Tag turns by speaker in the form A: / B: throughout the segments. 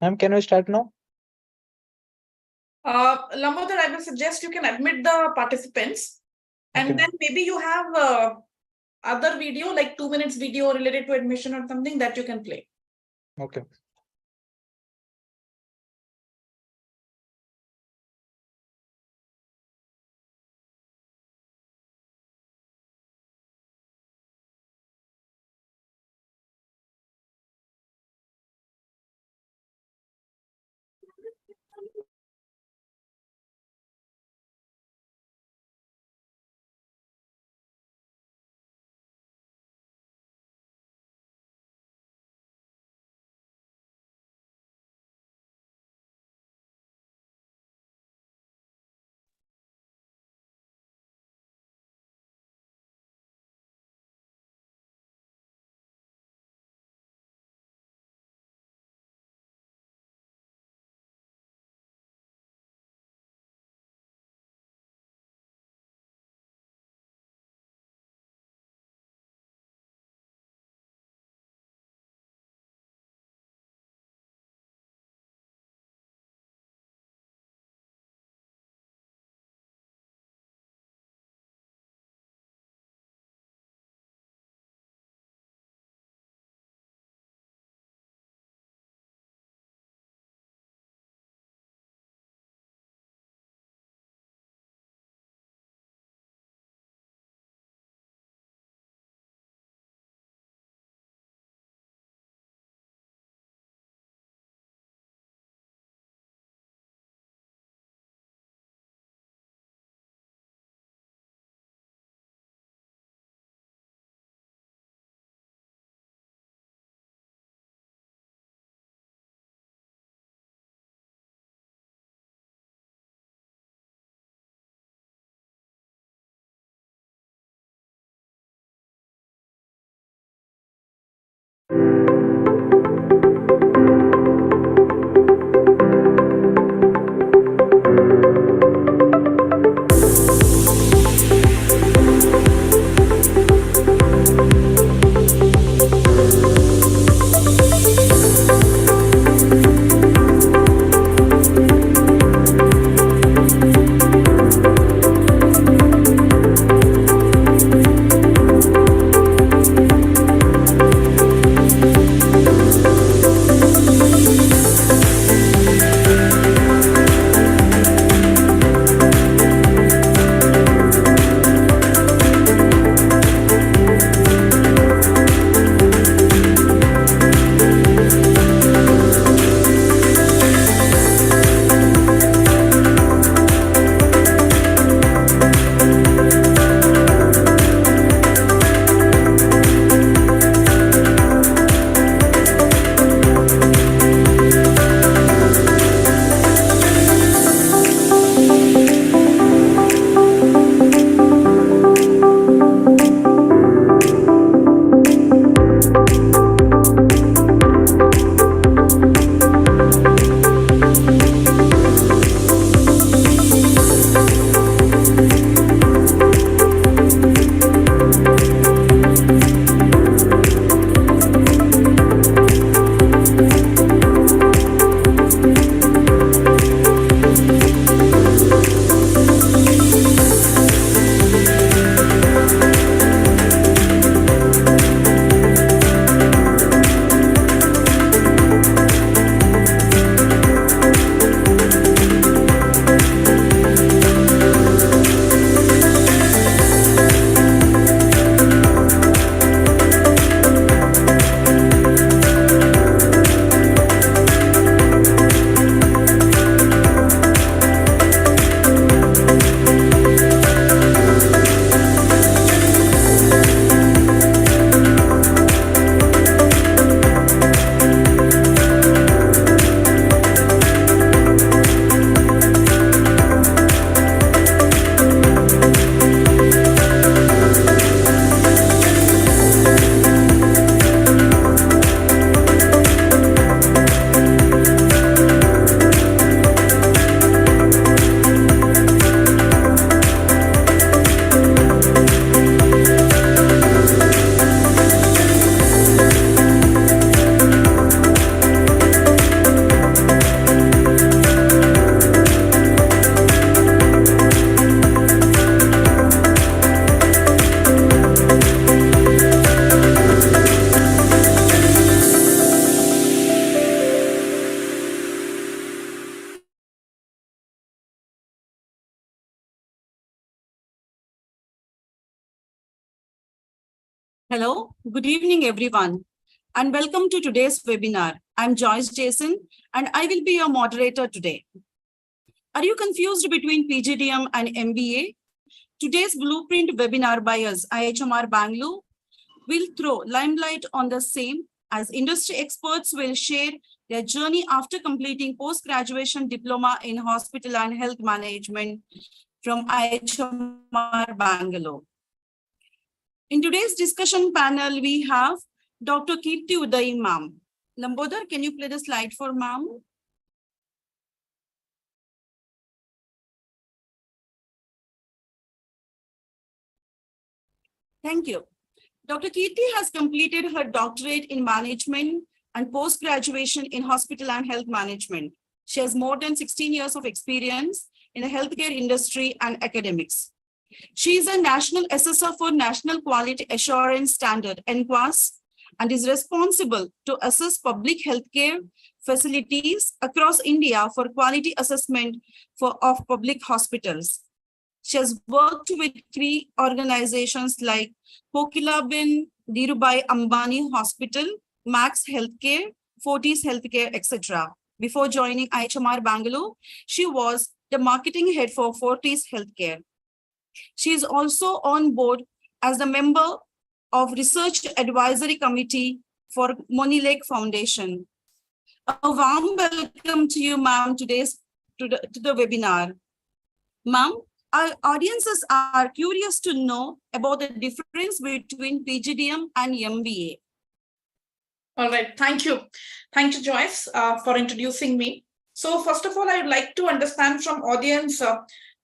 A: Ma'am, can we start now?
B: Lambodar, I will suggest you can admit the participants, and
A: Okay.
B: then maybe you have other video, like 2 minutes video related to admission or something that you can play.
A: Okay.
C: Hello, good evening, everyone, and welcome to today's webinar. I'm Joyce Jason, and I will be your moderator today. Are you confused between PGDM and MBA? Today's blueprint webinar by us, IIHMR Bangalore, will throw limelight on the same as industry experts will share their journey after completing post-graduation diploma in hospital and health management from IIHMR Bangalore. In today's discussion panel, we have Dr. Kirti Uday ma'am. Lambodar, can you play the slide for ma'am? Thank you. Dr. Kirti has completed her doctorate in management and post-graduation in hospital and health management. She has more than 16 years of experience in the healthcare industry and academics. She is a national assessor for National Quality Assurance Standard, NQAS, and is responsible to assess public healthcare facilities across India for quality assessment of public hospitals. She has worked with key organizations like Kokilabin, Dhirubhai Ambani Hospital, Max Healthcare, Fortis Healthcare, etc. Before joining IIHMR Bangalore, she was the marketing head for Fortis Healthcare. She is also on board as a member of Research Advisory Committee for Moni Lake Foundation. A warm welcome to you, ma'am, to the webinar. Ma'am, our audiences are curious to know about the difference between PGDM and MBA.
B: All right, thank you. Thank you, Joyce, for introducing me. So first of all, I would like to understand from audience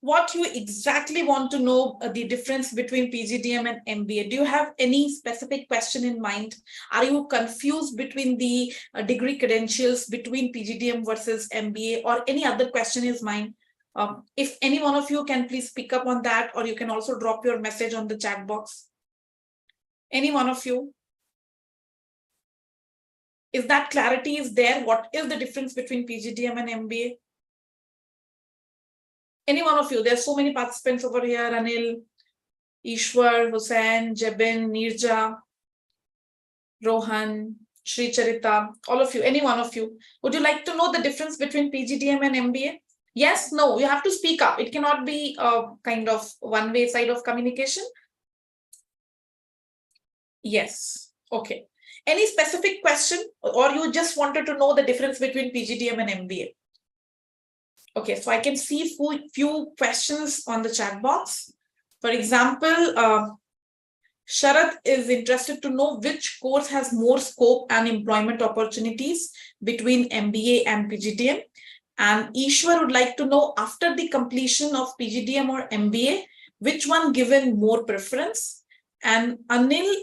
B: what you exactly want to know the difference between PGDM and MBA. Do you have any specific question in mind? Are you confused between the degree credentials between PGDM versus MBA, or any other question is mine? If any one of you can please pick up on that, or you can also drop your message on the chat box. Any one of you? If that clarity is there, what is the difference between PGDM and MBA? Any one of you? There's so many participants over here. Anil, Ishwar, Hussain, Jebin, Nirja, Rohan, Sri Charita, all of you, any one of you. Would you like to know the difference between PGDM and MBA? Yes, no, you have to speak up. It cannot be a kind of one-way side of communication. Yes, okay. Any specific question, or you just wanted to know the difference between PGDM and MBA? Okay, so I can see few questions on the chat box. For example, Sharath is interested to know which course has more scope and employment opportunities between MBA and PGDM. And Ishwar would like to know, after the completion of PGDM or MBA, which one given more preference? And Anil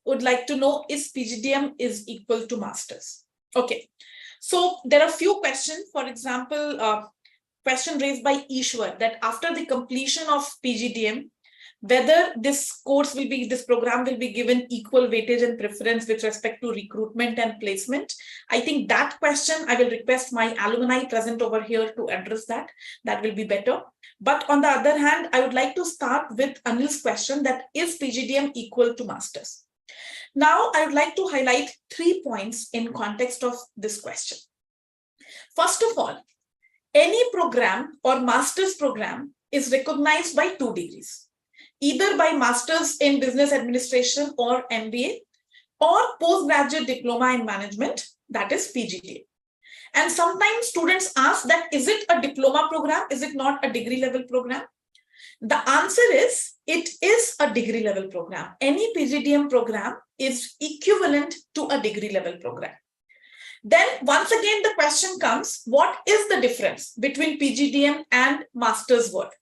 B: would like to know, is PGDM is equal to masters? Okay, so there are a few questions. For example, question raised by Ishwar that after the completion of PGDM, whether this program will be given equal weightage and preference with respect to recruitment and placement. I think that question, I will request my alumni present over here to address that. That will be better. But on the other hand, I would like to start with Anil's question that is PGDM equal to masters? Now, I would like to highlight 3 points in context of this question. First of all, any program or master's program is recognized by 2 degrees, either by Masters in Business Administration or MBA, or postgraduate diploma in management, that is PGDM. And sometimes students ask that, is it a diploma program? Is it not a degree level program? The answer is, it is a degree level program. Any PGDM program is equivalent to a degree level program. Then once again, the question comes, what is the difference between PGDM and master's work?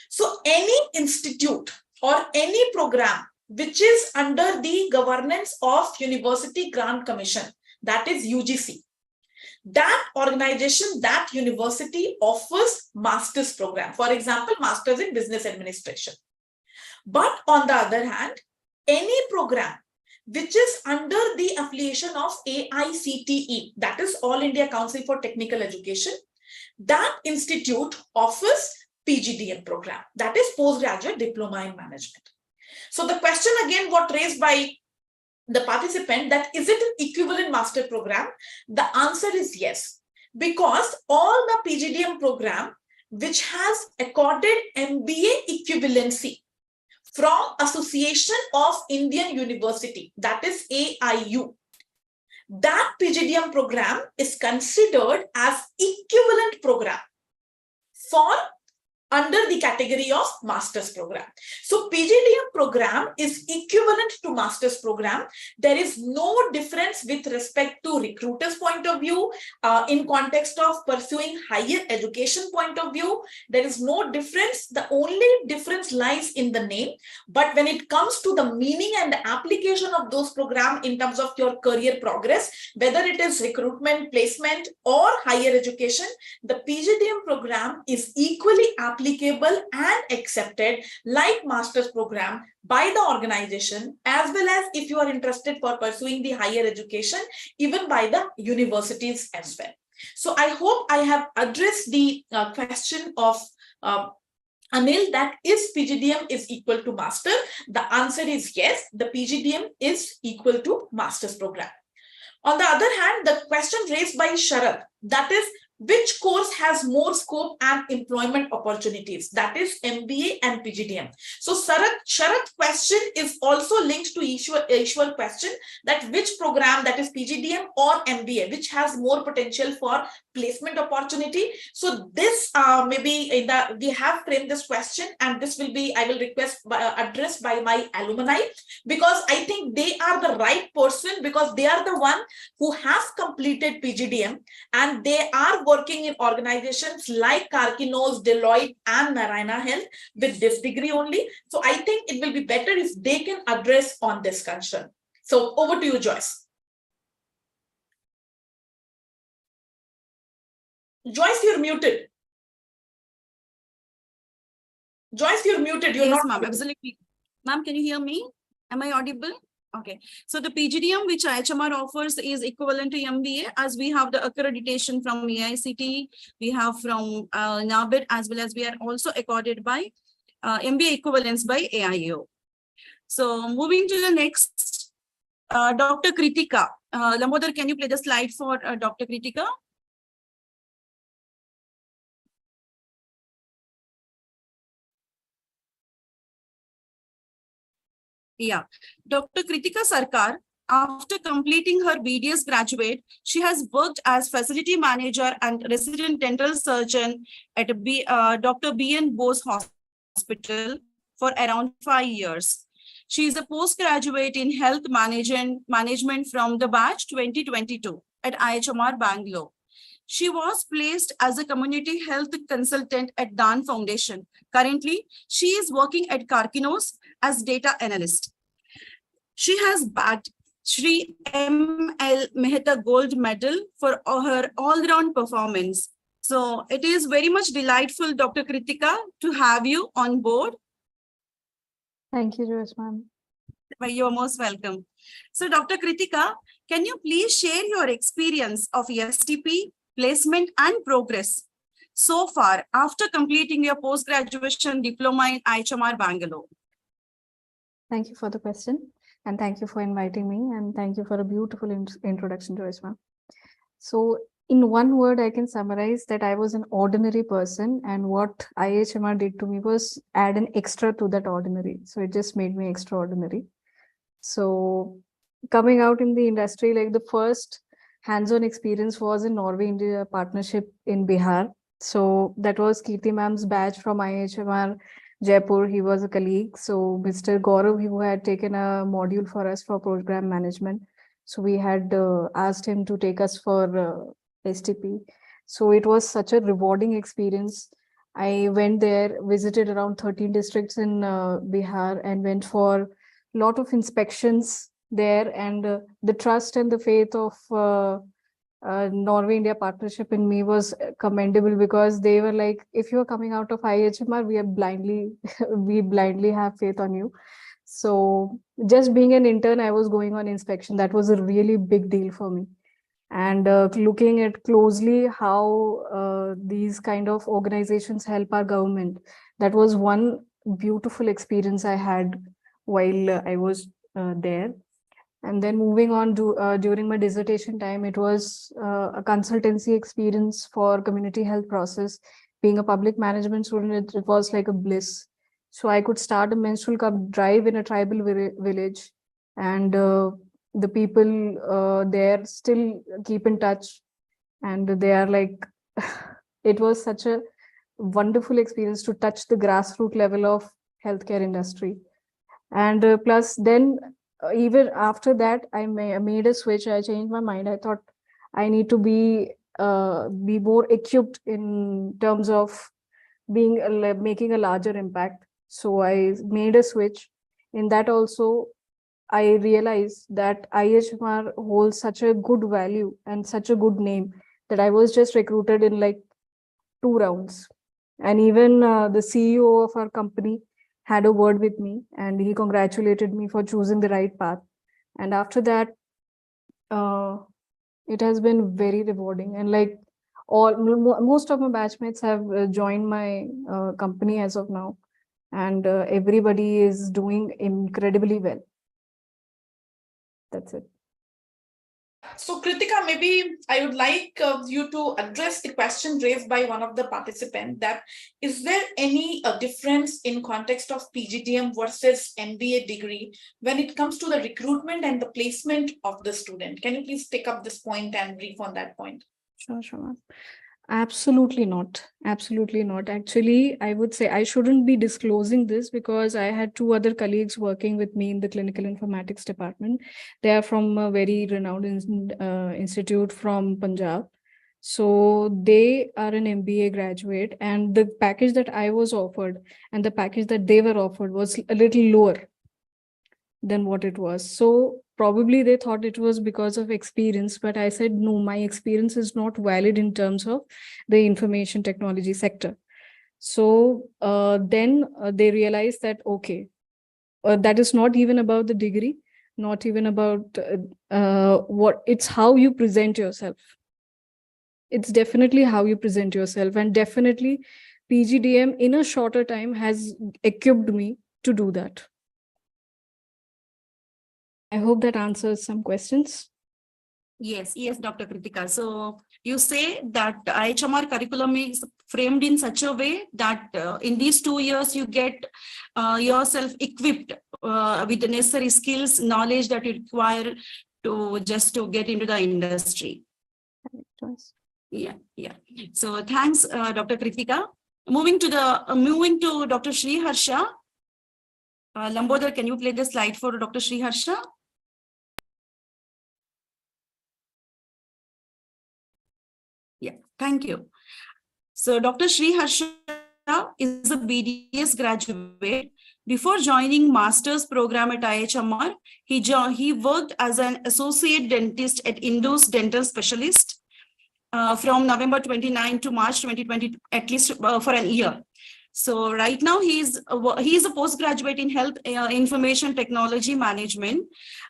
B: So any institute or any program which is under the governance of University Grant Commission, that is UGC, that organization, that university offers master's program. For example, Masters in Business Administration. But on the other hand, any program which is under the affiliation of AICTE, that is All India Council for Technical Education, that institute offers PGDM program, that is Postgraduate Diploma in Management. So the question again got raised by the participant that is it an equivalent master program? The answer is yes, because all the PGDM program which has accorded MBA equivalency from Association of Indian University, that is AIU, that PGDM program is considered as equivalent program for under the category of master's program. So PGDM program is equivalent to master's program. There is no difference with respect to recruiter's point of view, in context of pursuing higher education point of view. There is no difference. The only difference lies in the name. But when it comes to the meaning and the application of those programs in terms of your career progress, whether it is recruitment, placement, or higher education, the PGDM program is equally applicable and accepted like master's program by the organization, as well as if you are interested for pursuing the higher education, even by the universities as well. So I hope I have addressed the question of Anil, that is PGDM is equal to master. The answer is yes, the PGDM is equal to master's program. On the other hand, the question raised by Sharad, that is, which course has more scope and employment opportunities? That is MBA and PGDM. So Sharad's question is also linked to Ishwar question, that which program, that is PGDM or MBA, which has more potential for placement opportunity. So this maybe in the, we have framed this question, and this will be, I will request addressed by my alumni, because I think they are the right person, because they are the one who have completed PGDM and they are working in organizations like Karkinos, Deloitte, and Narayana Health with this degree only. So I think it will be better if they can address on this concern. So over to you, Joyce. Joyce, you're muted. Joyce, you're muted. You're
C: Yes,
B: not.
C: ma'am, absolutely. Ma'am, can you hear me? Am I audible? Okay, so the PGDM which IIHMR offers is equivalent to MBA, as we have the accreditation from AICTE, we have from NABID, as well as we are also accorded by MBA equivalence by AIO. So moving to the next, Dr. Kritika. Lambodar, can you play the slide for Dr. Kritika? Yeah, Dr. Kritika Sarkar, after completing her BDS graduate, she has worked as facility manager and resident dental surgeon at Dr. B.N. Bose Hospital for around 5 years. She is a postgraduate in health management from the batch 2022 at IIHMR Bangalore. She was placed as a community health consultant at Dan Foundation. Currently, she is working at Karkinos as data analyst. She has bagged Shri M.L. Mehta Gold Medal for her all-round performance. So it is very much delightful, Dr. Kritika, to have you on board.
D: Thank you, Joyce ma'am.
C: You are most welcome. So Dr. Kritika, can you please share your experience of STP, placement and progress so far after completing your post-graduation diploma in IIHMR Bangalore?
D: Thank you for the question, and thank you for inviting me, and thank you for a beautiful introduction, Joyce ma'am. So in one word, I can summarize that I was an ordinary person, and what IIHMR did to me was add an extra to that ordinary. So it just made me extraordinary. So coming out in the industry, like the first hands-on experience was in Norway-India partnership in Bihar. So that was Kirti ma'am's batch from IIHMR Jaipur. He was a colleague. So Mr. Gaurav, who had taken a module for us for program management. So we had asked him to take us for STP. So it was such a rewarding experience. I went there, visited around 13 districts in Bihar, and went for a lot of inspections there, and the trust and the faith of Norway-India partnership in me was commendable, because they were like, if you're coming out of IIHMR, we blindly have faith on you. So just being an intern, I was going on inspection. That was a really big deal for me. And looking at closely how these kind of organizations help our government, that was one beautiful experience I had while I was there. And then moving on to during my dissertation time, it was a consultancy experience for community health process. Being a public management student, it was like a bliss. So I could start a menstrual cup drive in a tribal village, and the people there still keep in touch, and they are like, it was such a wonderful experience to touch the grassroots level of healthcare industry. And plus then even after that, I made a switch. I changed my mind. I thought I need to be more equipped in terms of being making a larger impact. So I made a switch. In that also, I realized that IIHMR holds such a good value and such a good name that I was just recruited in like 2 rounds. And even the CEO of our company had a word with me, and he congratulated me for choosing the right path. And after that, it has been very rewarding. And like most of my batchmates have joined my company as of now, and everybody is doing incredibly well. That's it.
B: So, Kritika, maybe I would like you to address the question raised by one of the participants, that is there any difference in context of PGDM versus MBA degree when it comes to the recruitment and the placement of the student? Can you please take up this point and brief on that point?
D: Sure, sure. Absolutely not. Absolutely not. Actually, I would say I shouldn't be disclosing this because I had 2 other colleagues working with me in the clinical informatics department. They are from a very renowned institute from Punjab. So they are an MBA graduate, and the package that I was offered and the package that they were offered was a little lower than what it was. So probably they thought it was because of experience, but I said, no, my experience is not valid in terms of the information technology sector. So then they realized that, okay, that is not even about the degree, not even about what, it's how you present yourself. It's definitely how you present yourself, and definitely PGDM in a shorter time has equipped me to do that. I hope that answers some questions.
C: Yes, Dr. Kritika. So you say that IHMR curriculum is framed in such a way that in these 2 years you get yourself equipped with the necessary skills, knowledge that you require to get into the industry. Yeah. So thanks, Dr. Kritika. Moving to Dr. Sri Harsha. Lambodar, can you play the slide for Dr. Sri Harsha? Yeah, thank you. So Dr. Sri Harsha is a BDS graduate. Before joining master's program at IIHMR, he worked as an associate dentist at Indus Dental Specialist from November 29 to March 2020, at least for an year. So right now he is a postgraduate in health information technology management,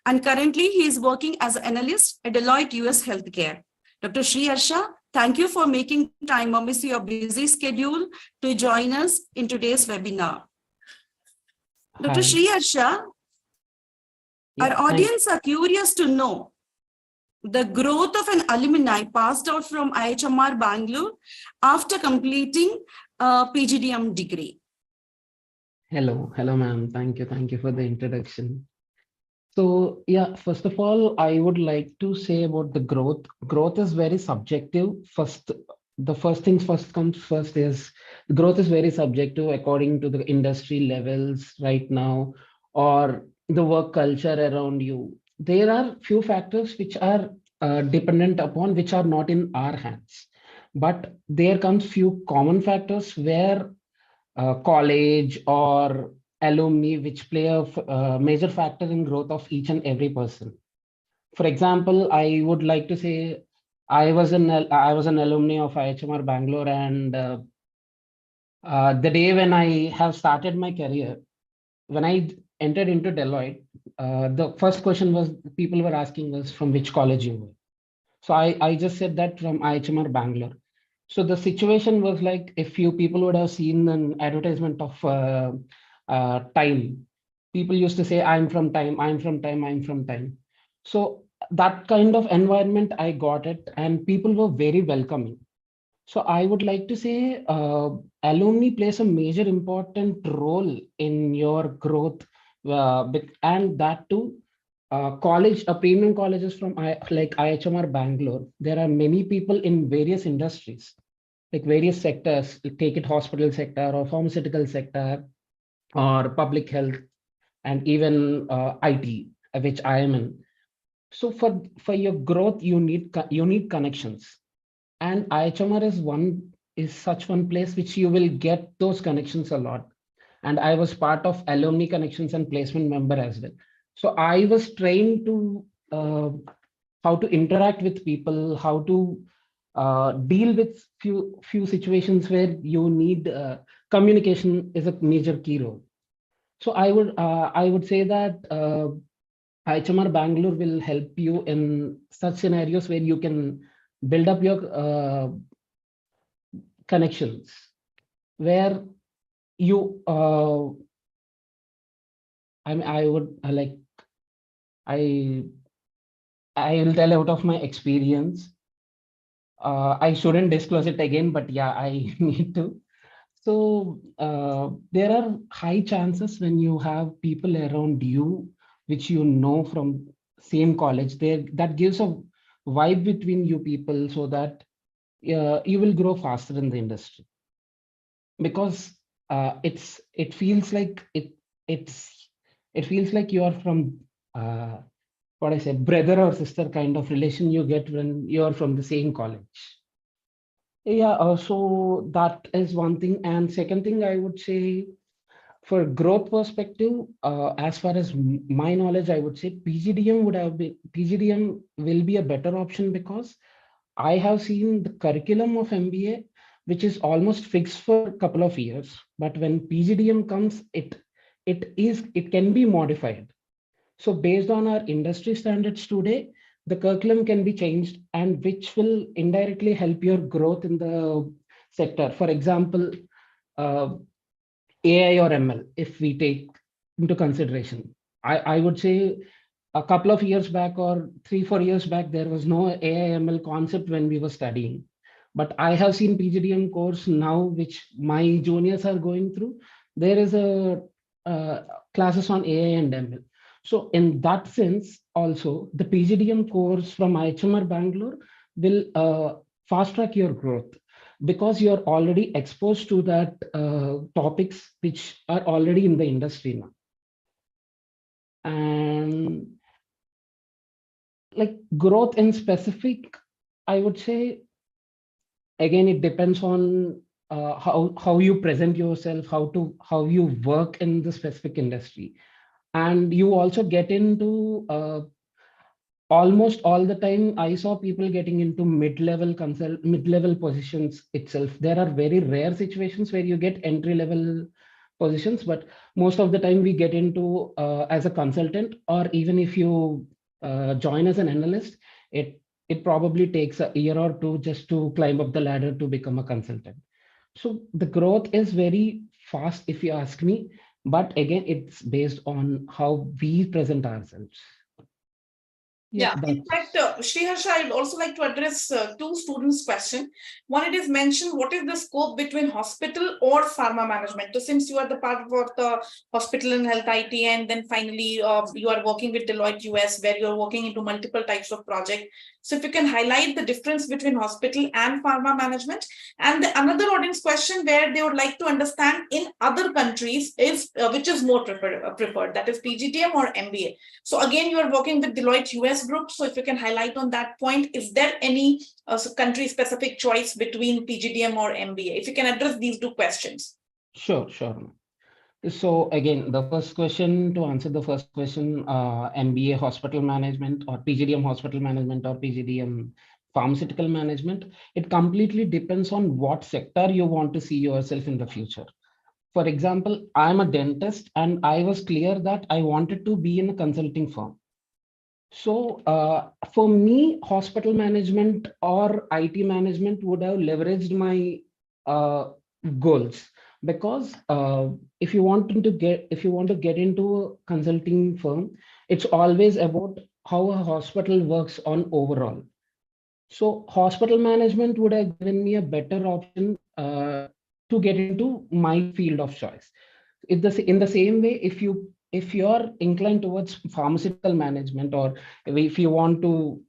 C: and currently he is working as an analyst at Deloitte US Healthcare. Dr. Sri Harsha, thank you for making time amidst your busy schedule to join us in today's webinar. Dr. Sri Harsha, our audience are curious to know the growth of an alumni passed out from IIHMR Bangalore after completing a PGDM degree.
E: Hello, ma'am. Thank you for the introduction. So yeah, first of all, I would like to say about the growth. Growth is very subjective. The first things first comes first is the growth is very subjective according to the industry levels right now or the work culture around you. There are few factors which are dependent upon, which are not in our hands. But there comes few common factors where college or alumni, which play a major factor in growth of each and every person. For example, I would like to say I was an alumni of IIHMR Bangalore, and the day when I have started my career, when I entered into Deloitte, the first question was people were asking was from which college you were. So I just said that from IIHMR Bangalore. So the situation was like, if few people would have seen an advertisement of time, people used to say, I'm from time. So that kind of environment, I got it, and people were very welcoming. So I would like to say alumni plays a major important role in your growth, and that too, premium colleges from like IHMR Bangalore. There are many people in various industries, like various sectors. Take it hospital sector or pharmaceutical sector or public health, and even IT, which I am in. So for your growth, you need connections, and IHMR is such one place which you will get those connections a lot. And I was part of alumni connections and placement member as well. So I was trained to how to interact with people, how to deal with few situations where you need communication is a major key role. So I would say that IHMR Bangalore will help you in such scenarios where you can build up your connections, where you I would like I I will tell out of my experience. I shouldn't disclose it again, but yeah, I need to. So there are high chances when you have people around you which you know from same college. There that gives a vibe between you people, so that you will grow faster in the industry, because it feels like it feels like you are from what I say, brother or sister kind of relation you get when you are from the same college. Yeah, so that is one thing. And second thing, I would say, for growth perspective, as far as my knowledge, I would say PGDM will be a better option, because I have seen the curriculum of MBA, which is almost fixed for a couple of years. But when PGDM comes, it can be modified. So based on our industry standards today, the curriculum can be changed, and which will indirectly help your growth in the sector. For example, AI or ML, if we take into consideration. I would say a couple of years back, or 3-4 years back, there was no AI ML concept when we were studying. But I have seen PGDM course now, which my juniors are going through. There is a classes on AI and ML. So in that sense, also the PGDM course from IHMR Bangalore will fast track your growth, because you're already exposed to that topics which are already in the industry now. And like growth in specific, I would say, again, it depends on how you present yourself, how you work in the specific industry. And you also get into almost all the time, I saw people getting into mid-level positions itself. There are very rare situations where you get entry-level positions, but most of the time we get into as a consultant, or even if you join as an analyst, it probably takes a year or two just to climb up the ladder to become a consultant. So the growth is very fast, if you ask me, but again, it's based on how we present ourselves.
B: Yeah, in
E: that's-
B: fact, Sriharsha, I'd also like to address two students' question. One, it is mentioned, what is the scope between hospital or pharma management? So since you are the part of the hospital and health IT, and then finally you are working with Deloitte US, where you're working into multiple types of project. So if you can highlight the difference between hospital and pharma management. And another audience question where they would like to understand in other countries is which is more preferred, that is PGDM or MBA. So again, you are working with Deloitte US group. So if you can highlight on that point, is there any country specific choice between PGDM or MBA? If you can address these two questions.
E: Sure. So again, the first question, to answer the first question, MBA Hospital Management or PGDM Hospital Management or PGDM Pharmaceutical Management, it completely depends on what sector you want to see yourself in the future. For example, I'm a dentist, and I was clear that I wanted to be in a consulting firm. So for me, hospital management or IT management would have leveraged my goals, because if you want to get into a consulting firm, it's always about how a hospital works on overall. So hospital management would have given me a better option to get into my field of choice. In the same way, if you're inclined towards pharmaceutical management, or if you want to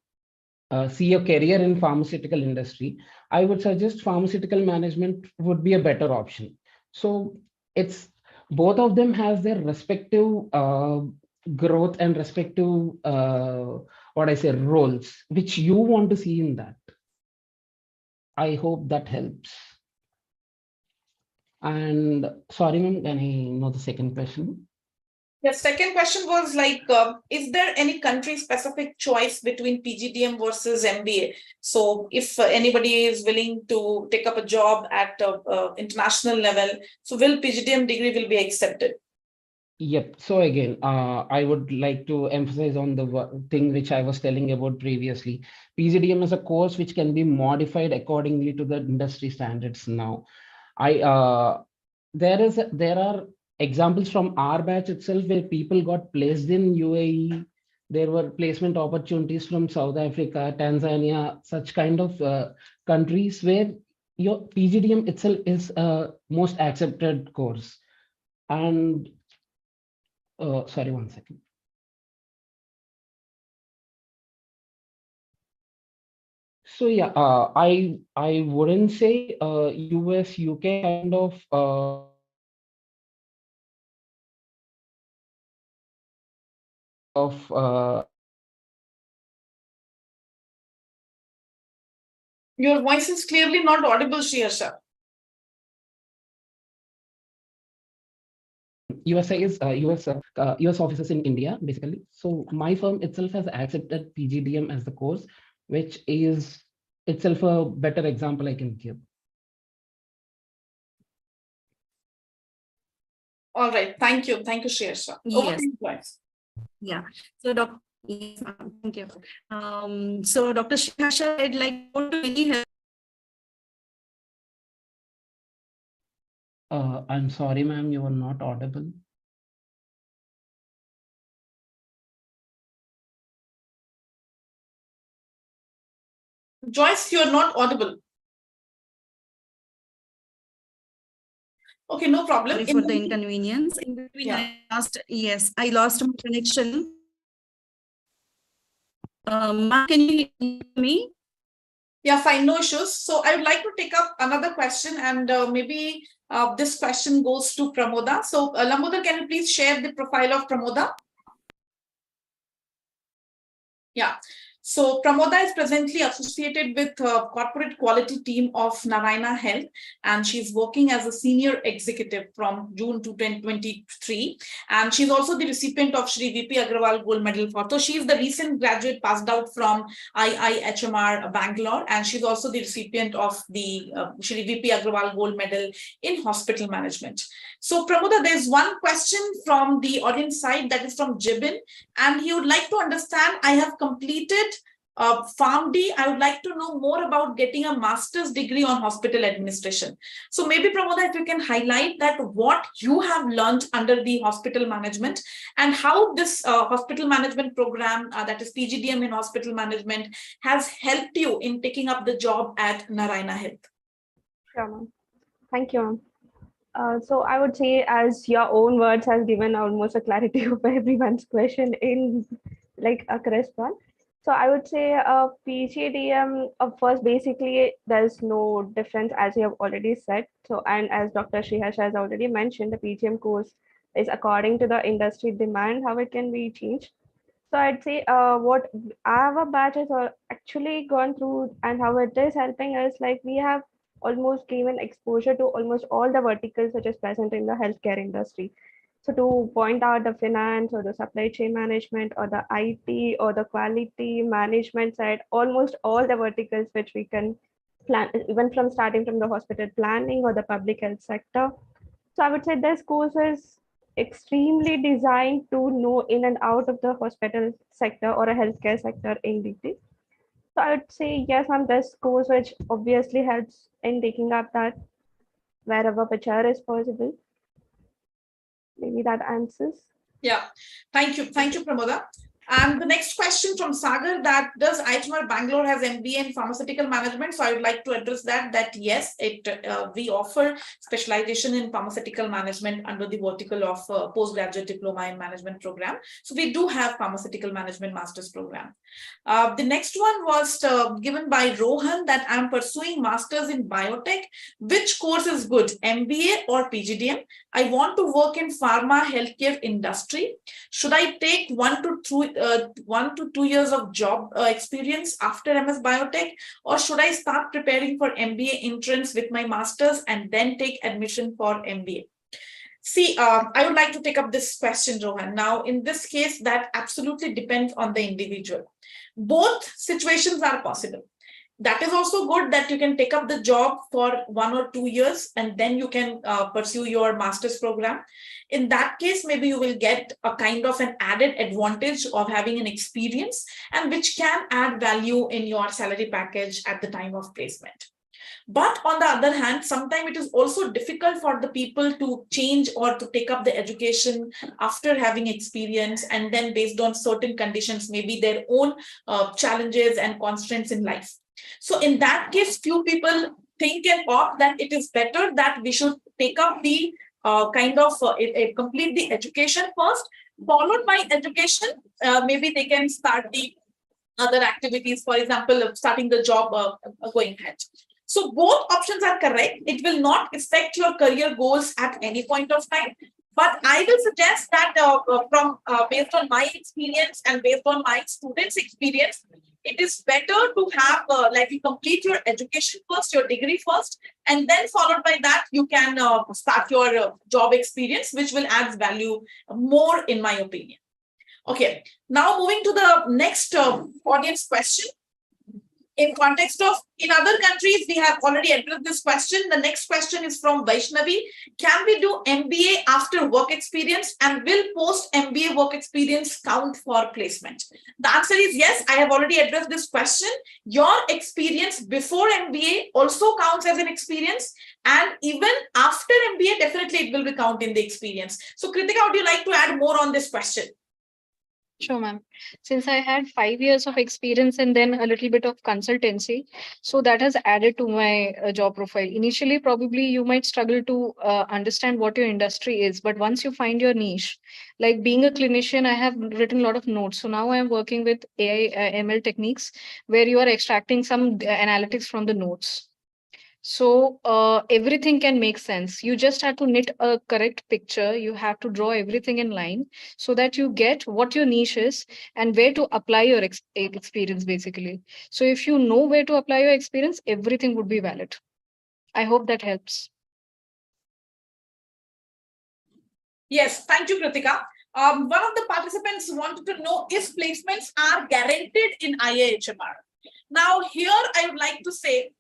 E: see a career in pharmaceutical industry, I would suggest pharmaceutical management would be a better option. So it's both of them has their respective growth and respective what I say roles, which you want to see in that. I hope that helps. And sorry, ma'am, can I know the second question?
B: The second question was like, is there any country-specific choice between PGDM versus MBA? So if anybody is willing to take up a job at international level, so will PGDM degree will be accepted?
E: Yep. So again, I would like to emphasize on the thing which I was telling about previously. PGDM is a course which can be modified accordingly to the industry standards now. There are examples from our batch itself where people got placed in UAE. There were placement opportunities from South Africa, Tanzania, such kind of countries where your PGDM itself is a most accepted course. And sorry, one second. So yeah, I wouldn't say US UK kind of
B: Your voice is clearly not audible, Shreya.
E: USA is US offices in India, basically. So my firm itself has accepted PGDM as the course, which is itself a better example I can give.
B: All right, thank you, Shreya.
C: Yes. Yeah. So, yes, thank you. So, Dr. Shreya, I'd like to go to any help.
E: I'm sorry, ma'am, you are not audible.
B: Joyce, you're not audible. Okay, no problem.
C: Sorry for the inconvenience. In between,
B: Yeah.
C: I lost my connection. Ma'am, can you hear me?
B: Yeah, fine, no issues. So I would like to take up another question, and maybe this question goes to Pramoda. So Lambodar, can you please share the profile of Pramoda? Yeah. So Pramoda is presently associated with corporate quality team of Narayana Health, and she's working as a senior executive from June 2023. And she's also the recipient of Shri VP Agrawal Gold Medal for. So she's the recent graduate passed out from IIHMR Bangalore, and she's also the recipient of the Shri VP Agrawal Gold Medal in Hospital Management. So Pramoda, there's one question from the audience side that is from Jibin, and he would like to understand, I have completed PharmD. I would like to know more about getting a master's degree on hospital administration. So maybe Pramoda, if you can highlight that what you have learned under the hospital management and how this hospital management program, that is PGDM in hospital management, has helped you in taking up the job at Narayana Health.
F: Sure, ma'am. Thank you, ma'am. So I would say, as your own words has given almost a clarity of everyone's question in like a crisp one. So I would say PGDM, first, basically, there's no difference, as you have already said. So, and as Dr. Sriharsha has already mentioned, the PGM course is according to the industry demand, how it can be changed. So I'd say what our batches are actually gone through and how it is helping us, like we have almost given exposure to almost all the verticals which is present in the healthcare industry. So to point out the finance or the supply chain management or the IT or the quality management side, almost all the verticals which we can plan, even from starting from the hospital planning or the public health sector. So I would say this course is extremely designed to know in and out of the hospital sector or a healthcare sector in detail. So I would say yes, on this course, which obviously helps in taking up that wherever picture is possible. Maybe that answers.
B: Yeah, thank you, Pramoda. And the next question from Sagar, that does IIHMR Bangalore has MBA in pharmaceutical management? So I would like to address that yes, we offer specialization in pharmaceutical management under the vertical of postgraduate diploma in management program. So we do have pharmaceutical management master's program. The next one was given by Rohan, that I'm pursuing masters in biotech. Which course is good, MBA or PGDM? I want to work in pharma healthcare industry. Should I take 1 to 2 years of job experience after MS Biotech, or should I start preparing for MBA entrance with my masters and then take admission for MBA? See, I would like to take up this question, Rohan. Now, in this case, that absolutely depends on the individual. Both situations are possible. That is also good that you can take up the job for 1 or 2 years and then you can pursue your master's program. In that case, maybe you will get a kind of an added advantage of having an experience, and which can add value in your salary package at the time of placement. But on the other hand, sometimes it is also difficult for the people to change or to take up the education after having experience, and then based on certain conditions, maybe their own challenges and constraints in life. So in that case, few people think and opt that it is better that we should take up the complete the education first, followed by education. Maybe they can start the other activities, for example, starting the job going ahead. So both options are correct. It will not affect your career goals at any point of time. But I will suggest that based on my experience and based on my students' experience, it is better to have you complete your education first, your degree first, and then followed by that, you can start your job experience, which will add value more, in my opinion. Okay, now moving to the next audience question. In context of, in other countries, we have already addressed this question. The next question is from Vaishnavi. Can we do MBA after work experience, and will post-MBA work experience count for placement? The answer is yes. I have already addressed this question. Your experience before MBA also counts as an experience, and even after MBA, definitely it will be count in the experience. So Kritika, would you like to add more on this question?
D: Sure, ma'am. Since I had 5 years of experience and then a little bit of consultancy, so that has added to my job profile. Initially, probably you might struggle to understand what your industry is, but once you find your niche, like being a clinician, I have written a lot of notes. So now I am working with AI ML techniques where you are extracting some analytics from the notes. So everything can make sense. You just have to knit a correct picture. You have to draw everything in line so that you get what your niche is and where to apply your experience, basically. So if you know where to apply your experience, everything would be valid. I hope that helps.
B: Yes, thank you, Kritika. One of the participants wanted to know if placements are guaranteed in IIHMR. Now, here I would like to say,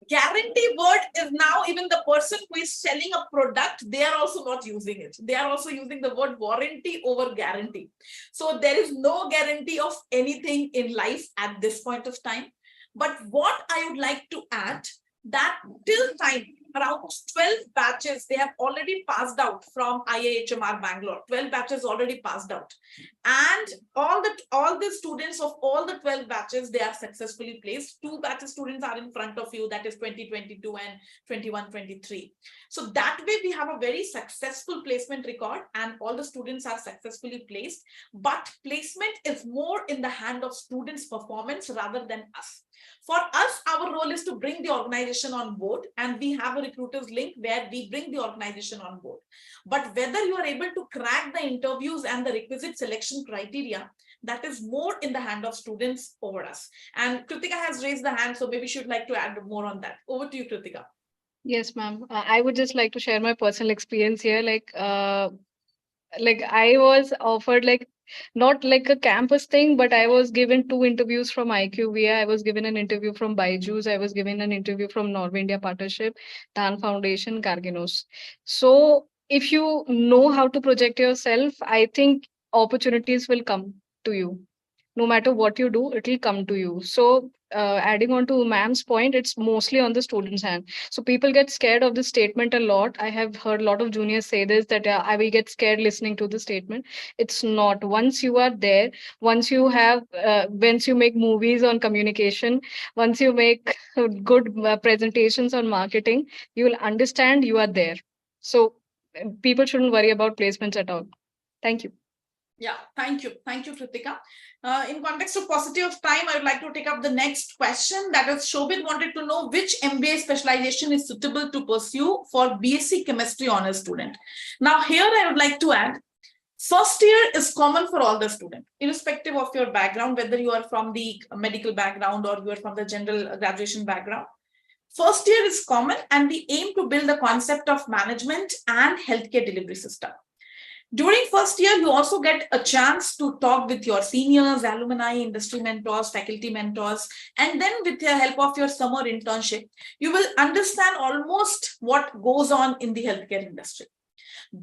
B: guarantee word is now, even the person who is selling a product, they are also not using it. They are also using the word warranty over guarantee. So there is no guarantee of anything in life at this point of time. But what I would like to add, that till time, around 12 batches, they have already passed out from IIHMR Bangalore. 12 batches already passed out. And all the students of all the 12 batches, they are successfully placed. 2 batches students are in front of you, that is 2022 and 21-23. So that way we have a very successful placement record and all the students are successfully placed. But placement is more in the hand of students' performance rather than us. For us, our role is to bring the organization on board, and we have a recruiters link where we bring the organization on board. But whether you are able to crack the interviews and the requisite selection criteria, that is more in the hand of students over us. And Kritika has raised the hand, so maybe she would like to add more on that. Over to you, Kritika.
D: Yes, ma'am. I would just like to share my personal experience here. Like I was offered not like a campus thing, but I was given 2 interviews from IQVIA. I was given an interview from Byju's. I was given an interview from North India Partnership, Dan Foundation, Carginos. So if you know how to project yourself, I think opportunities will come to you. No matter what you do, it will come to you. So
G: adding on to ma'am's point, it's mostly on the student's hand. So people get scared of this statement a lot. I have heard a lot of juniors say this, that I will get scared listening to the statement. It's not. Once you are there, once you have, once you make movies on communication, once you make good presentations on marketing, you will understand you are there. So people shouldn't worry about placements at all. Thank you.
B: Yeah, thank you. Thank you, Kritika. In context of paucity of time, I would like to take up the next question. That is, Shobit wanted to know which MBA specialization is suitable to pursue for BSc Chemistry honors student. Now, here I would like to add, first year is common for all the students, irrespective of your background, whether you are from the medical background or you are from the general graduation background. First year is common, and we aim to build the concept of management and healthcare delivery system. During first year, you also get a chance to talk with your seniors, alumni, industry mentors, faculty mentors, and then with the help of your summer internship, you will understand almost what goes on in the healthcare industry.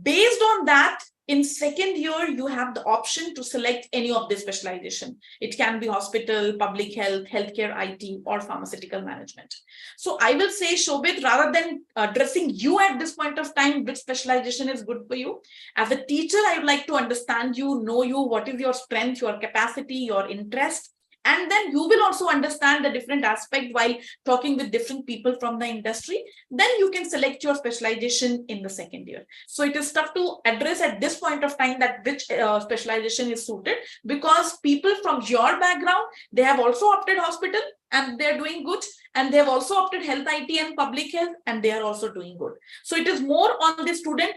B: Based on that, in second year, you have the option to select any of this specialization. It can be hospital, public health, healthcare IT, or pharmaceutical management. So I will say, Shobit, rather than addressing you at this point of time, which specialization is good for you, as a teacher, I would like to understand you, know you, what is your strength, your capacity, your interest. And then you will also understand the different aspect while talking with different people from the industry. Then you can select your specialization in the second year. So it is tough to address at this point of time that which specialization is suited, because people from your background, they have also opted hospital and they're doing good. And they have also opted health IT and public health, and they are also doing good. So it is more on the student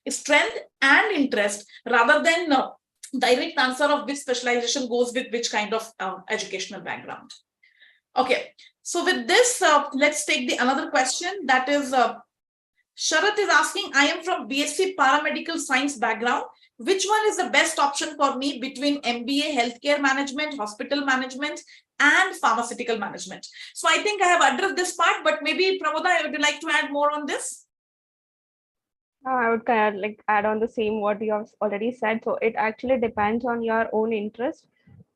B: strength and interest rather than direct answer of which specialization goes with which kind of educational background. Okay, so with this, let's take the another question. That is, Sharat is asking, I am from BSc Paramedical Science background. Which one is the best option for me between MBA Healthcare Management, Hospital Management, and Pharmaceutical Management? So I think I have addressed this part, but maybe Pramoda, would you like to add more on this?
F: I would kind of like add on the same what you have already said. So it actually depends on your own interest.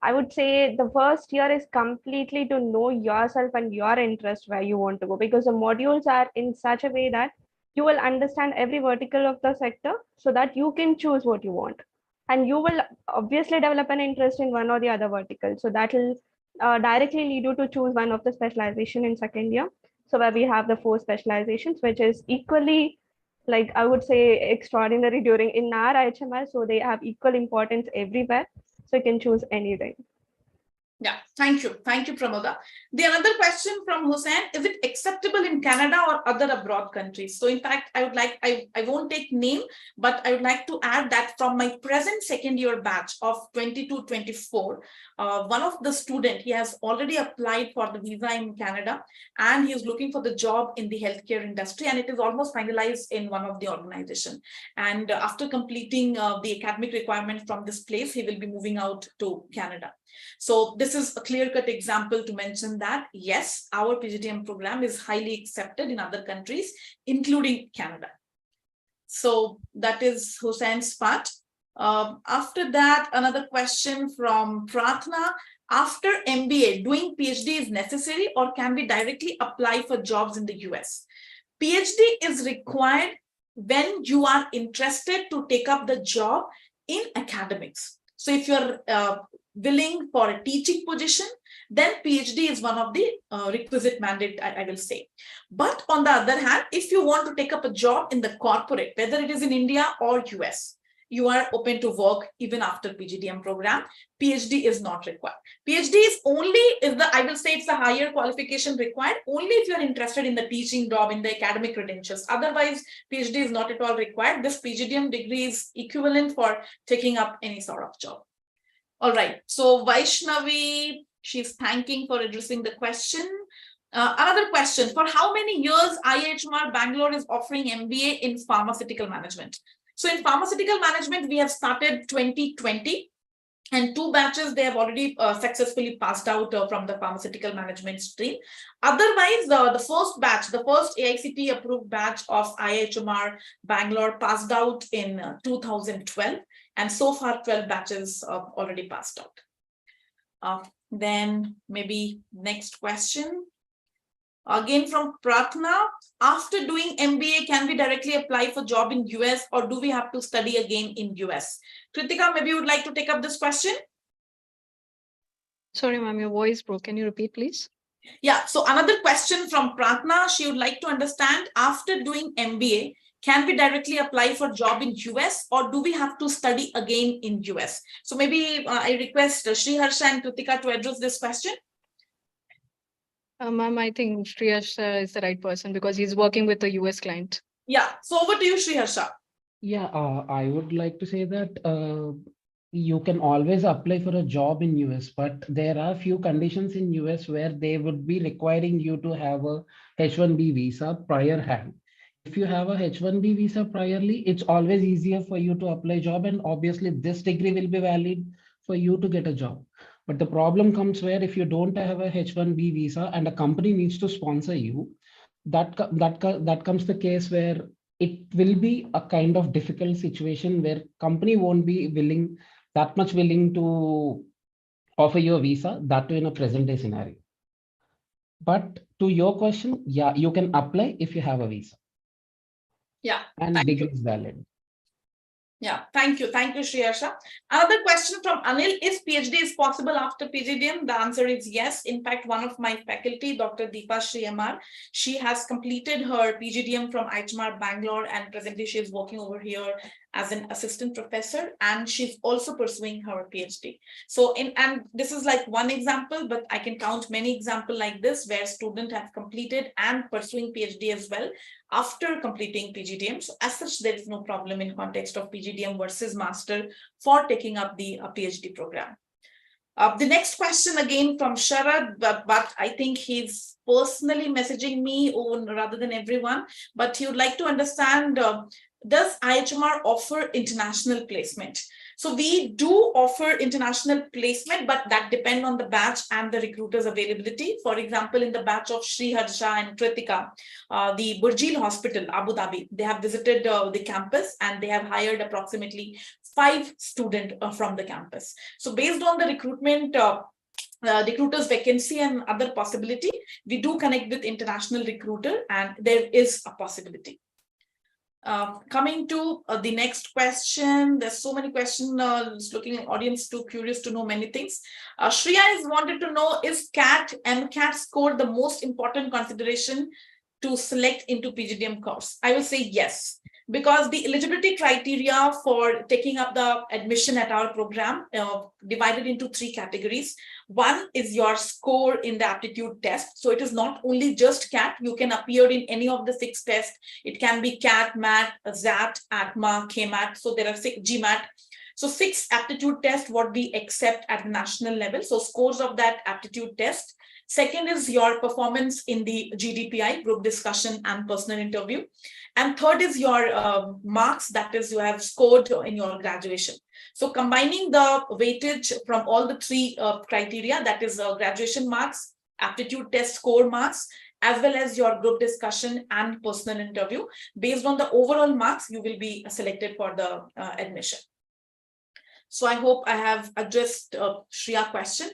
F: I would say the first year is completely to know yourself and your interest where you want to go, because the modules are in such a way that you will understand every vertical of the sector so that you can choose what you want. And you will obviously develop an interest in one or the other vertical. So that will directly lead you to choose one of the specialization in second year. So where we have the 4 specializations, which is equally, like I would say, extraordinary during in our IHMR. So they have equal importance everywhere. So you can choose anything.
B: Yeah, thank you. Thank you, Pramoda. The another question from Hussain, is it acceptable in Canada or other abroad countries? So in fact, I would like, I won't take name, but I would like to add that from my present second year batch of 22-24, one of the student, he has already applied for the visa in Canada, and he is looking for the job in the healthcare industry, and it is almost finalized in one of the organization. And after completing the academic requirement from this place, he will be moving out to Canada. So this is a clear-cut example to mention that, yes, our PGDM program is highly accepted in other countries, including Canada. So that is Hussein's part. After that, another question from Pratna. After MBA, doing PhD is necessary or can we directly apply for jobs in the US? PhD is required when you are interested to take up the job in academics. So if you're willing for a teaching position, then PhD is one of the requisite mandate, I will say. But on the other hand, if you want to take up a job in the corporate, whether it is in India or US, you are open to work even after PGDM program. PhD is not required. PhD is only, I will say it's a higher qualification required only if you're interested in the teaching job, in the academic credentials. Otherwise, PhD is not at all required. This PGDM degree is equivalent for taking up any sort of job. All right, so Vaishnavi, she's thanking for addressing the question. Another question, for how many years IIHMR Bangalore is offering MBA in pharmaceutical management? So in pharmaceutical management, we have started 2020 and 2 batches, they have already successfully passed out from the pharmaceutical management stream. Otherwise, the first batch, the first AICTE approved batch of IIHMR Bangalore passed out in 2012. And so far, 12 batches already passed out. Then maybe next question. Again from Pratna. After doing MBA, can we directly apply for job in US or do we have to study again in US? Kritika, maybe you would like to take up this question?
G: Sorry, ma'am, your voice broke. Can you repeat, please?
B: Yeah, so another question from Pratna. She would like to understand, after doing MBA, can we directly apply for job in US or do we have to study again in US? So maybe I request Sri Harsha and Kritika to address this question.
G: Ma'am, I think Shreyash is the right person because he's working with a US client.
B: Yeah, so over to you, Sri Harsha.
E: Yeah, I would like to say that you can always apply for a job in US, but there are few conditions in US where they would be requiring you to have a H-1B visa prior hand. If you have a H-1B visa priorly, it's always easier for you to apply job, and obviously this degree will be valid for you to get a job. But the problem comes where if you don't have a H-1B visa and a company needs to sponsor you, that comes the case where it will be a kind of difficult situation where company won't be that much willing to offer you a visa, that too in a present day scenario. But to your question, yeah, you can apply if you have a visa.
B: Yeah,
E: And degree is valid.
B: Yeah, thank you. Thank you, Sri Harsha. Another question from Anil, is PhD is possible after PGDM? The answer is yes. In fact, one of my faculty, Dr. Deepa Sri MR, she has completed her PGDM from IIHMR Bangalore, and presently she is working over here as an assistant professor, and she's also pursuing her PhD. So and this is like one example, but I can count many examples like this where students have completed and pursuing PhD as well after completing PGDM. So as such, there is no problem in context of PGDM versus master for taking up the PhD program. The next question again from Sharad, but I think he's personally messaging me rather than everyone, but he would like to understand, does IIHMR offer international placement? So we do offer international placement, but that depends on the batch and the recruiter's availability. For example, in the batch of Sri Harsha and Kritika, the Burjeel Hospital, Abu Dhabi, they have visited the campus and they have hired approximately 5 students from the campus. So based on the recruitment, recruiter's vacancy and other possibility, we do connect with international recruiter and there is a possibility. Coming to the next question, there's so many questions, looking at audience too curious to know many things. Shreya is wanted to know, is CAT, MCAT score the most important consideration to select into PGDM course? I will say yes, because the eligibility criteria for taking up the admission at our program divided into 3 categories. One is your score in the aptitude test. So it is not only just CAT, you can appear in any of the 6 tests. It can be CAT, MAT, ZAT, ATMA, KMAT. So there are 6 GMAT. So 6 aptitude tests what we accept at the national level. So scores of that aptitude test. Second is your performance in the GDPI, group discussion and personal interview. And third is your marks, that is you have scored in your graduation. So combining the weightage from all the 3 criteria, that is graduation marks, aptitude test score marks, as well as your group discussion and personal interview, based on the overall marks, you will be selected for the admission. So I hope I have addressed Shreya's question.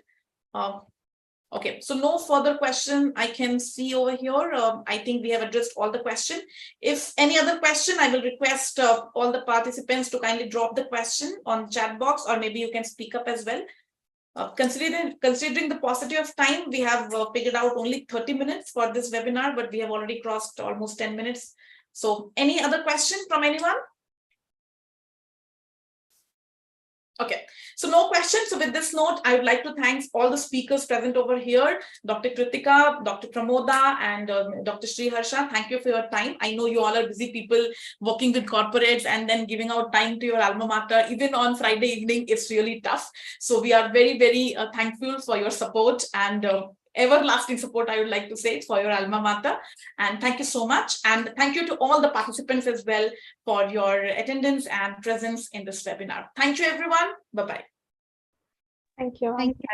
B: Okay, so no further question I can see over here. I think we have addressed all the question. If any other question, I will request all the participants to kindly drop the question on chat box, or maybe you can speak up as well. Considering the paucity of time, we have figured out only 30 minutes for this webinar, but we have already crossed almost 10 minutes. So any other question from anyone? Okay, so no questions. So with this note, I would like to thank all the speakers present over here, Dr. Kritika, Dr. Pramoda, and Dr. Sri Harsha. Thank you for your time. I know you all are busy people working with corporates and then giving out time to your alma mater. Even on Friday evening, it's really tough. So we are very, very thankful for your support and everlasting support, I would like to say, for your alma mater. And thank you so much. And thank you to all the participants as well for your attendance and presence in this webinar. Thank you, everyone. Bye-bye.
F: Thank you.
C: Thank you.